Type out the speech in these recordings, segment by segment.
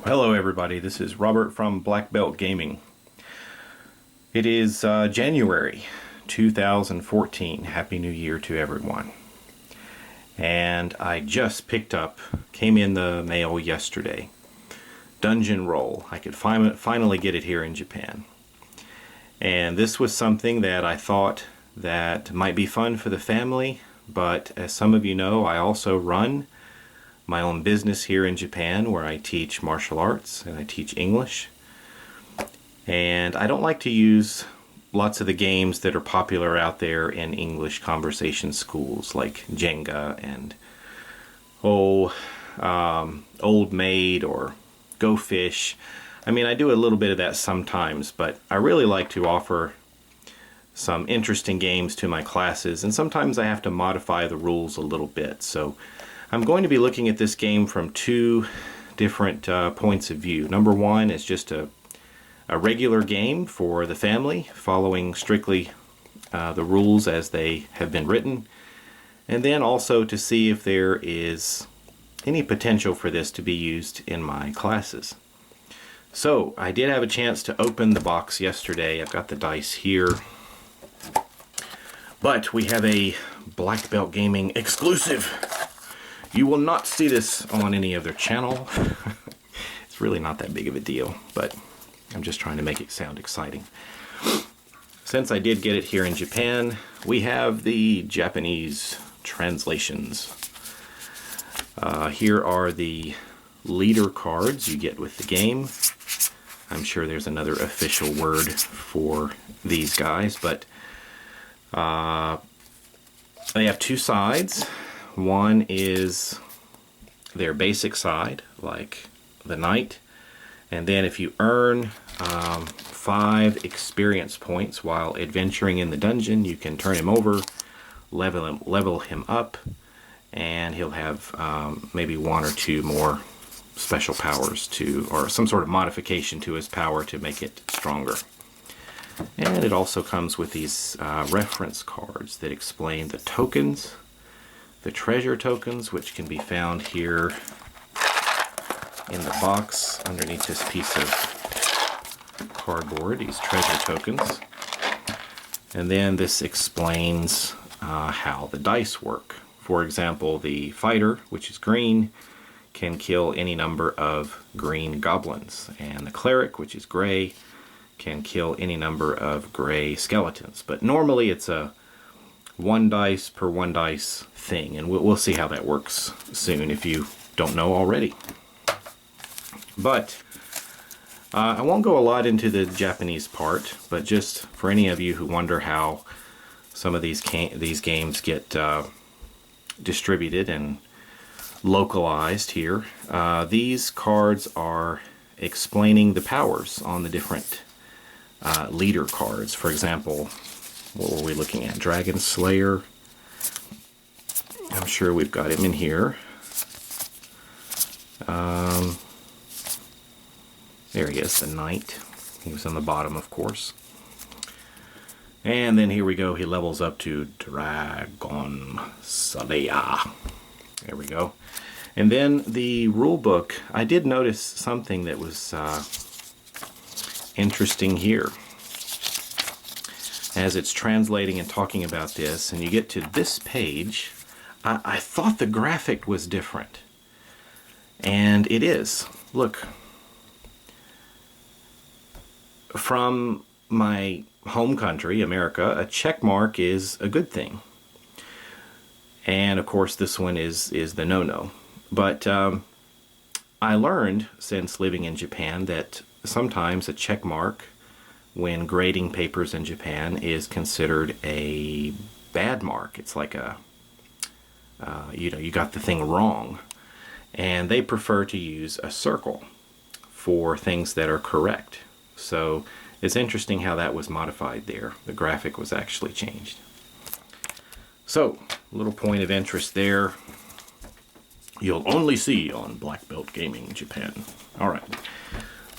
Hello everybody, this is Robert from Black Belt Gaming. It is January 2014. Happy New Year to everyone. And I just came in the mail yesterday, Dungeon Roll. I could finally get it here in Japan. And this was something that I thought that might be fun for the family, but as some of you know, I also run my own business here in Japan where I teach martial arts and I teach English. And I don't like to use lots of the games that are popular out there in English conversation schools like Jenga and Old Maid or Go Fish. I mean, I do a little bit of that sometimes, but I really like to offer some interesting games to my classes, and sometimes I have to modify the rules a little bit. So I'm going to be looking at this game from two different points of view. Number one is just a regular game for the family, following strictly the rules as they have been written, and then also to see if there is any potential for this to be used in my classes. So I did have a chance to open the box yesterday. I've got the dice here, but we have a Black Belt Gaming exclusive. You will not see this on any other channel. It's really not that big of a deal, but I'm just trying to make it sound exciting. Since I did get it here in Japan, we have the Japanese translations. Here are the leader cards you get with the game. I'm sure there's another official word for these guys, but they have two sides. One is their basic side, like the knight, and then if you earn 5 experience points while adventuring in the dungeon, you can turn him over, level him up, and he'll have maybe 1 or 2 more special powers or some sort of modification to his power to make it stronger. And it also comes with these reference cards that explain the tokens, the treasure tokens, which can be found here in the box underneath this piece of cardboard, these treasure tokens. And then this explains how the dice work. For example, the fighter, which is green, can kill any number of green goblins, and the cleric, which is gray, can kill any number of gray skeletons. But normally it's a 1 dice per 1 dice thing, and we'll see how that works soon if you don't know already. But I won't go a lot into the Japanese part, but just for any of you who wonder how some of these games get distributed and localized here, these cards are explaining the powers on the different leader cards. For example, what were we looking at? Dragon Slayer. I'm sure we've got him in here. There he is, the knight. He was on the bottom, of course. And then here we go. He levels up to Dragon Slayer. There we go. And then the rule book. I did notice something that was interesting here. As it's translating and talking about this, and you get to this page, I thought the graphic was different. And it is. Look. From my home country, America, a check mark is a good thing. And of course this one is the no-no. But I learned since living in Japan that sometimes a check mark when grading papers in Japan is considered a bad mark. It's like you got the thing wrong. And they prefer to use a circle for things that are correct. So it's interesting how that was modified there. The graphic was actually changed. So, a little point of interest there. You'll only see on Black Belt Gaming Japan. All right.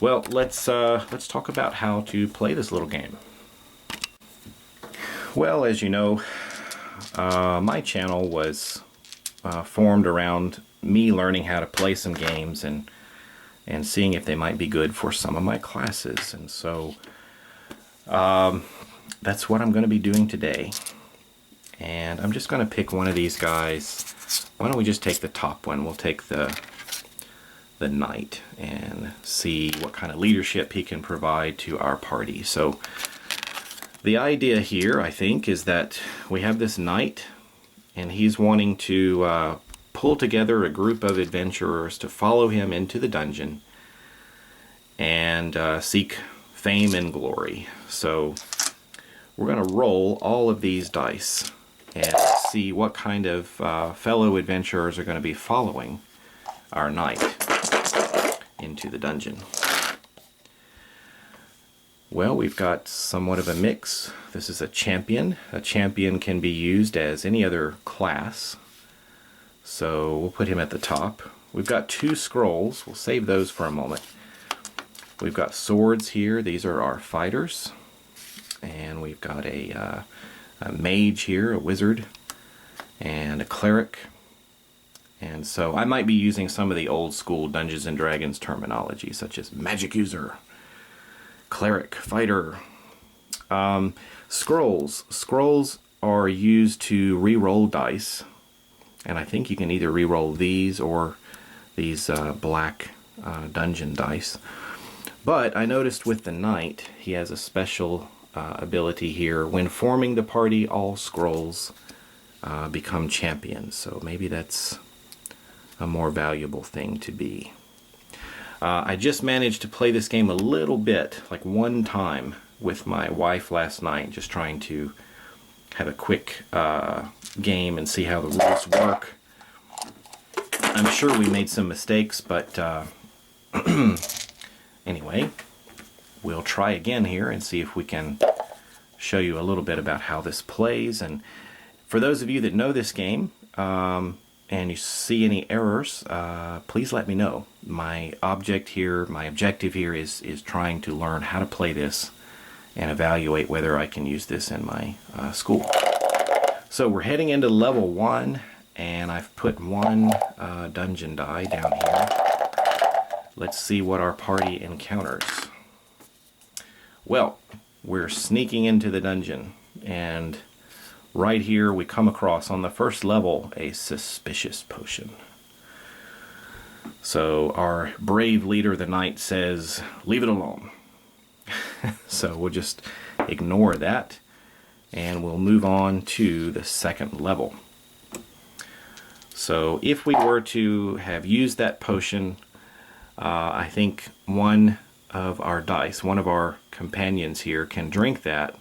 Well, let's talk about how to play this little game. Well, as you know, my channel was formed around me learning how to play some games and and seeing if they might be good for some of my classes. And so that's what I'm going to be doing today. And I'm just going to pick one of these guys. Why don't we just take the top one? We'll take the knight and see what kind of leadership he can provide to our party. So the idea here, I think, is that we have this knight, and he's wanting to pull together a group of adventurers to follow him into the dungeon and seek fame and glory. So we're going to roll all of these dice and see what kind of fellow adventurers are going to be following our knight into the dungeon. Well, we've got somewhat of a mix. This is a champion. A champion can be used as any other class, so we'll put him at the top. We've got 2 scrolls. We'll save those for a moment. We've got swords here. These are our fighters. And we've got a mage here, a wizard, and a cleric. And so I might be using some of the old school Dungeons and Dragons terminology, such as magic user, cleric, fighter. Scrolls. Scrolls are used to re-roll dice. And I think you can either re-roll these or these black dungeon dice. But I noticed with the knight, he has a special ability here. When forming the party, all scrolls become champions. So maybe that's a more valuable thing to be. I just managed to play this game a little bit, like one time, with my wife last night, just trying to have a quick game and see how the rules work. I'm sure we made some mistakes, but anyway, we'll try again here and see if we can show you a little bit about how this plays. And for those of you that know this game, and you see any errors, please let me know. My objective here is trying to learn how to play this and evaluate whether I can use this in my school. So we're heading into level 1, and I've put 1 dungeon die down here. Let's see what our party encounters. Well, we're sneaking into the dungeon, and right here we come across, on the first level, a suspicious potion. So our brave leader, the knight, says, leave it alone. So we'll just ignore that, and we'll move on to the second level. So if we were to have used that potion, I think one of our dice, one of our companions here, can drink that,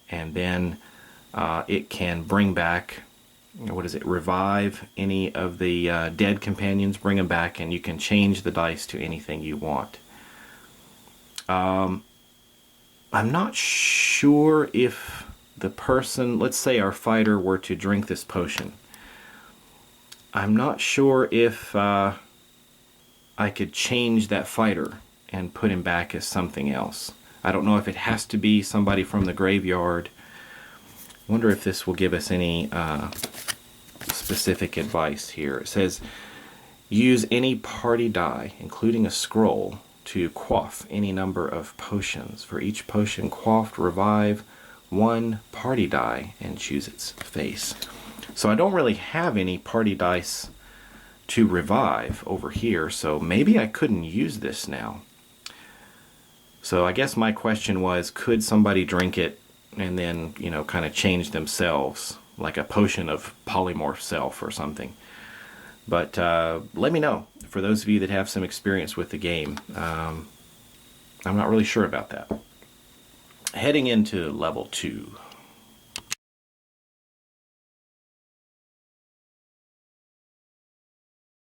and then it can bring back, what is it, revive any of the dead companions, bring them back, and you can change the dice to anything you want. I'm not sure if the person, let's say our fighter, were to drink this potion. I'm not sure if I could change that fighter and put him back as something else. I don't know if it has to be somebody from the graveyard. Wonder if this will give us any specific advice here. It says, use any party die, including a scroll, to quaff any number of potions. For each potion quaffed, revive 1 party die and choose its face. So I don't really have any party dice to revive over here, so maybe I couldn't use this now. So I guess my question was, could somebody drink it and then, you know, kind of change themselves, like a potion of polymorph self or something? But let me know, for those of you that have some experience with the game. I'm not really sure about that. Heading into level 2.